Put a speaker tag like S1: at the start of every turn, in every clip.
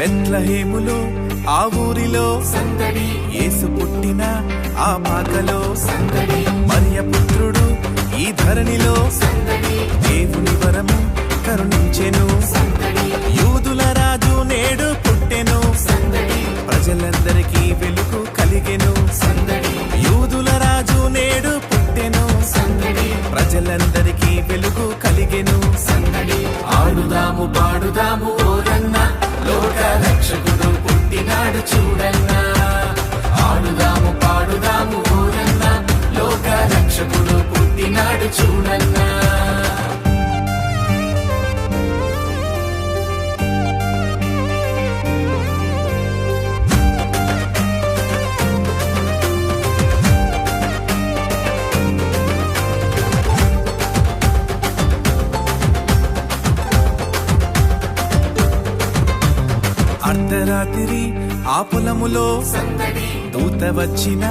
S1: బెత్లెహేములో ఆ ఊరిలో
S2: సందడి,
S1: యేసు పుట్టిన ఆ పాకలో
S2: సందడి,
S1: మరియ పుత్రుడు ఈ ధరణిలో
S2: సందడి,
S1: దేవుని వరము కరుణించెను
S2: సందడి,
S1: యూదుల రాజు నేడు పుట్టెను
S2: సందడి,
S1: ప్రజలందరికీ వెలుగు కలిగెను
S2: సందడి,
S1: యూదుల రాజు నేడు పుట్టెను
S2: సందడి,
S1: ప్రజలందరికీ వెలుగు కలిగెను
S2: సందడి. ఆడుదాము పాడుదాము ఓరన్న, లోక రక్షకుడు పుట్టినాడు చూడన్నా. ఆడుదాము పాడుదాము ఓరన్న, లోక రక్షకుడు పుట్టినాడు చూడన్నా.
S1: అర్ధరాత్రి ఆ పొలములో
S2: సందడి,
S1: దూత వచ్చిన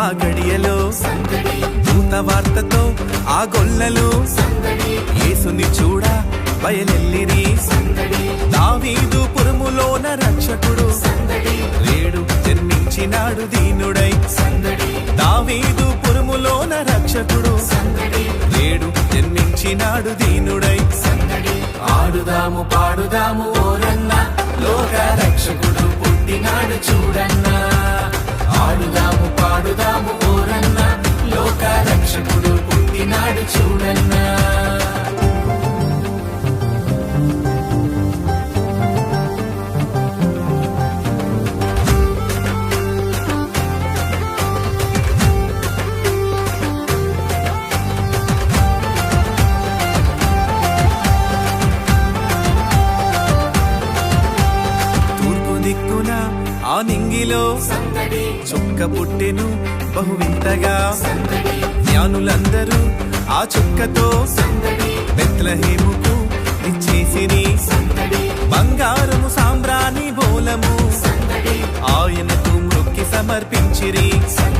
S1: ఆ గడియలో
S2: సందడి,
S1: దూత వార్తతో ఆ గొల్లలు
S2: సందడి,
S1: యేసుని చూడ బయలెల్లిరి
S2: సందడి,
S1: దావీదు పురములోన రక్షకుడు
S2: సందడి,
S1: రేడు జన్మించినాడు దీనుడై
S2: సందడి,
S1: దావీదు పురములోన రక్షకుడు
S2: సందడి,
S1: రేడు జన్మించినాడు దీనుడై
S2: సందడి. ఆడుదాము పాడుదాము ఓరన్న, లోక రక్షకుడు పుట్టినాడు చూడన్నా. ఆడుదాము పాడుదాము ఓరన్న, లోక రక్షకుడు పుట్టినాడు చూడన్నా.
S1: తూర్పు దిక్కున ఆ నింగిలో
S2: సందడి,
S1: చుక్క పుట్టెను బహు వింతగా
S2: సందడి,
S1: జ్ఞానులందరూ ఆ చుక్కతో
S2: సందడి,
S1: బెత్లెహేముకు ఇచ్చేసిరి
S2: సందడి,
S1: బంగారము సాంబ్రాణి బోలము
S2: సందడి,
S1: ఆయనకు మృక్కి సమర్పించిరి
S2: సందడి.